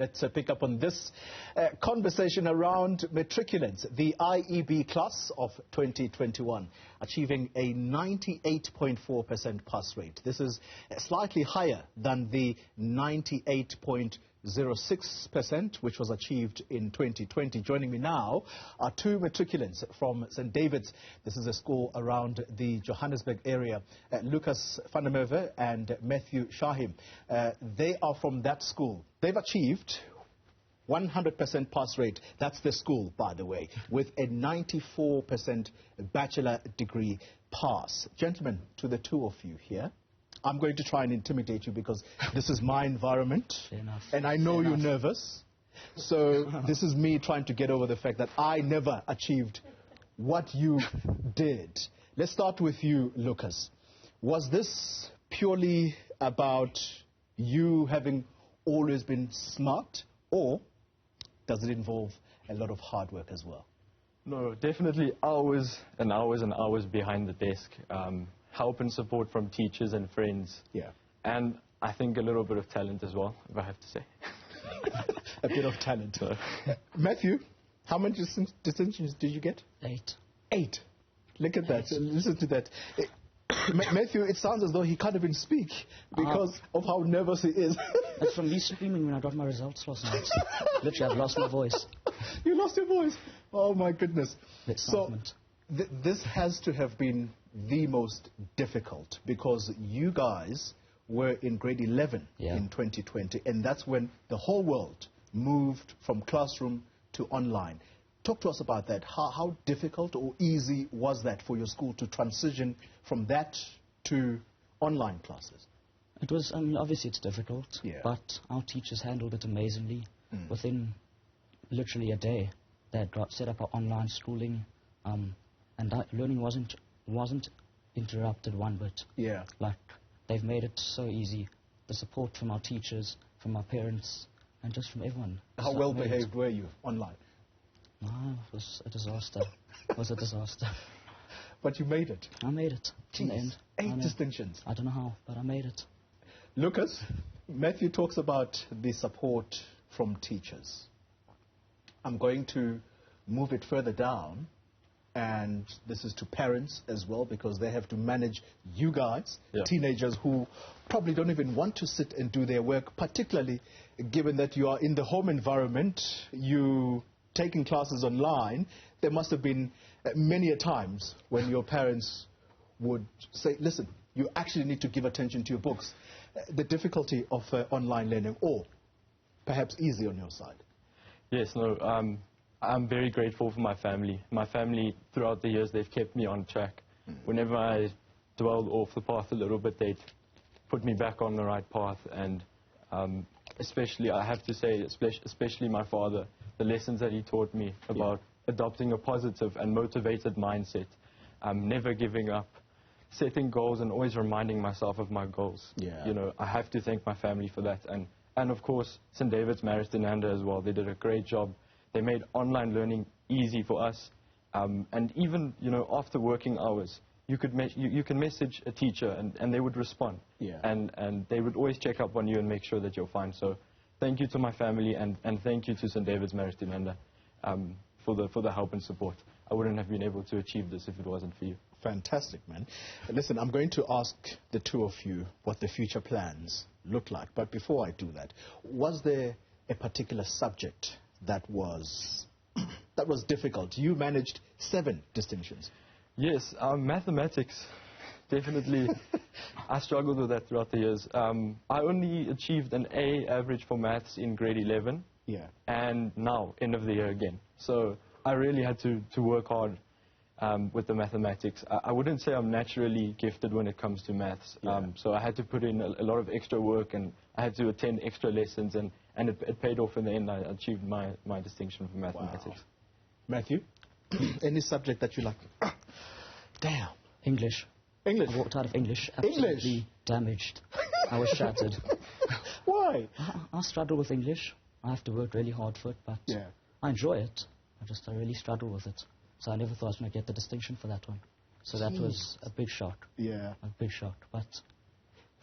Let's pick up on this conversation around matriculants, the IEB class of 2021, achieving a 98.4% pass rate. This is slightly higher than the 98.06%, which was achieved in 2020. Joining me now are two matriculants from St Davids. This is a school around the Johannesburg area. Lukas van der Merwe and Matthew Shahim. They are from that school. They've achieved 100% pass rate. That's the school, by the way, with a 94% Bachelor Degree pass. Gentlemen, to the two of you here, I'm going to try and intimidate you because this is my environment, and I know you're nervous. So this is me trying to get over the fact that I never achieved what you did. Let's start with you, Lukas. Was this purely about you having always been smart, or does it involve a lot of hard work as well? No, definitely hours and hours and hours behind the desk. Help and support from teachers and friends. Yeah. And I think a little bit of talent as well, if I have to say. A bit of talent. Matthew, how many distinctions did you get? 8. 8. Look at that. Listen to that. Matthew, it sounds as though he can't even speak because of how nervous he is. That's from me screaming when I got my results last night. Literally, I've lost my voice. You lost your voice? Oh, my goodness. So, this has to have been the most difficult because you guys were in grade 11 in 2020, and that's when the whole world moved from classroom to online. Talk to us about that. How difficult or easy was that for your school to transition from that to online classes? It was, obviously it's difficult, but our teachers handled it amazingly. Within literally a day, they had set up our online schooling, and that learning wasn't interrupted one bit. Yeah. Like, they've made it so easy. The support from our teachers, from our parents, and just from everyone. How well behaved were you online? No, it was a disaster. It was a disaster. But you made it. I made it. In the end. 8 distinctions. I don't know how, but I made it. Lukas, Matthew talks about the support from teachers. I'm going to move it further down, and this is to parents as well, because they have to manage you guys, teenagers who probably don't even want to sit and do their work, particularly given that you are in the home environment, you taking classes online. There must have been many a times when your parents would say, listen, you actually need to give attention to your books. The difficulty of online learning, or perhaps easy on your side. Yes, no, I'm very grateful for my family. My family, throughout the years, they've kept me on track. Whenever I dwelled off the path a little bit, they'd put me back on the right path. And especially, I have to say, especially my father, the lessons that he taught me about adopting a positive and motivated mindset, never giving up, setting goals and always reminding myself of my goals. You know, I have to thank my family for that. And of course, St Davids Marist Inanda as well. They did a great job. They made online learning easy for us. And even, you know, after working hours, you can message a teacher and they would respond. And they would always check up on you and make sure that you're fine. So thank you to my family and thank you to St Davids Marist Inanda for the help and support. I wouldn't have been able to achieve this if it wasn't for you. Fantastic, man. Listen, I'm going to ask the two of you what the future plans look like. But before I do that, was there a particular subject that was difficult? You managed 7 distinctions. Yes, mathematics, definitely. I struggled with that throughout the years. I only achieved an A average for maths in grade 11. And now, end of the year again. So I really had to work hard with the mathematics. I wouldn't say I'm naturally gifted when it comes to maths. So I had to put in a lot of extra work, and I had to attend extra lessons, and it paid off in the end. I achieved my distinction for mathematics. Wow. Matthew, any subject that you like? Damn. English. English? I walked out of English absolutely damaged. I was shattered. Why? I struggle with English. I have to work really hard for it, but I enjoy it. I really struggle with it. So I never thought I was going to get the distinction for that one. So that was a big shock. A big shock. But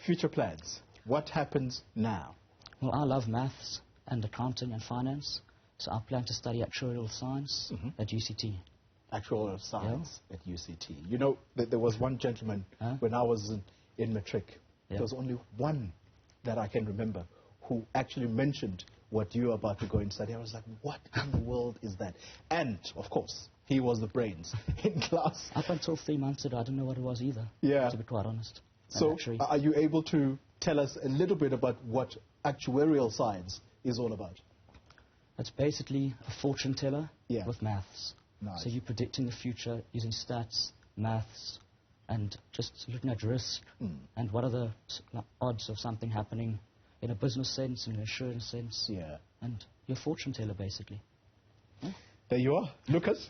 future plans. What happens now? Well, I love maths. and accounting and finance. So I plan to study actuarial science at UCT. Actuarial science at UCT. You know, there was one gentleman when I was in matric. There was only one that I can remember who actually mentioned what you're about to go and study. I was like, what in the world is that? And, of course, he was the brains in class. Up until 3 months ago, I didn't know what it was either, to be quite honest. So, are you able to tell us a little bit about what actuarial science is all about? It's basically a fortune teller with maths. Nice. So you're predicting the future using stats, maths, and just looking at risk and what are the odds of something happening in a business sense, in an insurance sense. Yeah. And you're a fortune teller, basically. There you are. Lukas?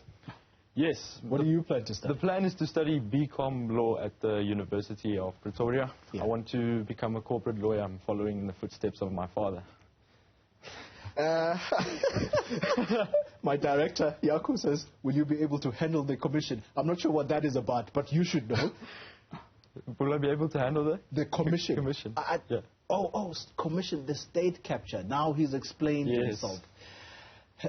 Yes. What do you plan to study? The plan is to study BCom law at the University of Pretoria. Yeah. I want to become a corporate lawyer. I'm following in the footsteps of my father. My director, Yaku, says, will you be able to handle the commission? I'm not sure what that is about, but you should know. Will I be able to handle that? The commission. Commission. Yeah. Commission, the state capture. Now he's explained himself.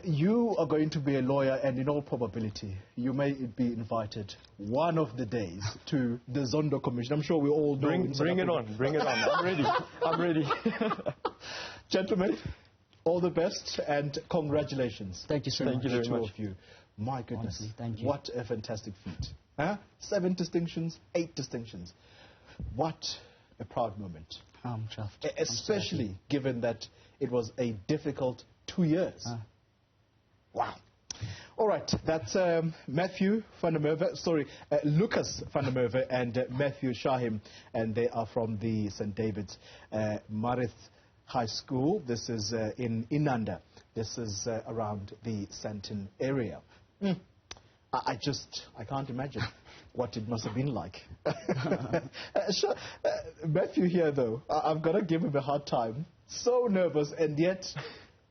You are going to be a lawyer, and in all probability, you may be invited one of the days to the Zondo Commission. I'm sure we all know. Bring it on. Bring it on. I'm ready. I'm ready. Gentlemen, all the best and congratulations. Thank you so much. Thank you very much. Of you. My goodness. Honestly, thank you. What a fantastic feat. 7 distinctions, 8 distinctions. What a proud moment. I'm chuffed. Especially given that it was a difficult 2 years. Wow. All right, that's Matthew van der Merwe, Lukas van der Merwe and Matthew Shahim, and they are from the St Davids Marist High School. This is in Inanda. This is around the Sandton area. I can't imagine what it must have been like. Matthew here, though, I've got to give him a hard time. So nervous, and yet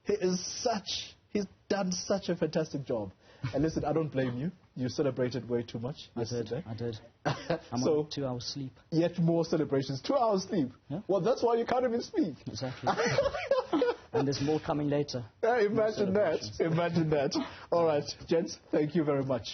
he's done such a fantastic job. And listen, I don't blame you. You celebrated way too much yesterday. I did. I'm on 2 hours sleep. Yet more celebrations. 2 hours sleep? Yeah. Well, that's why you can't even speak. Exactly. And there's more coming later. Imagine that. Imagine that. All right, gents, thank you very much.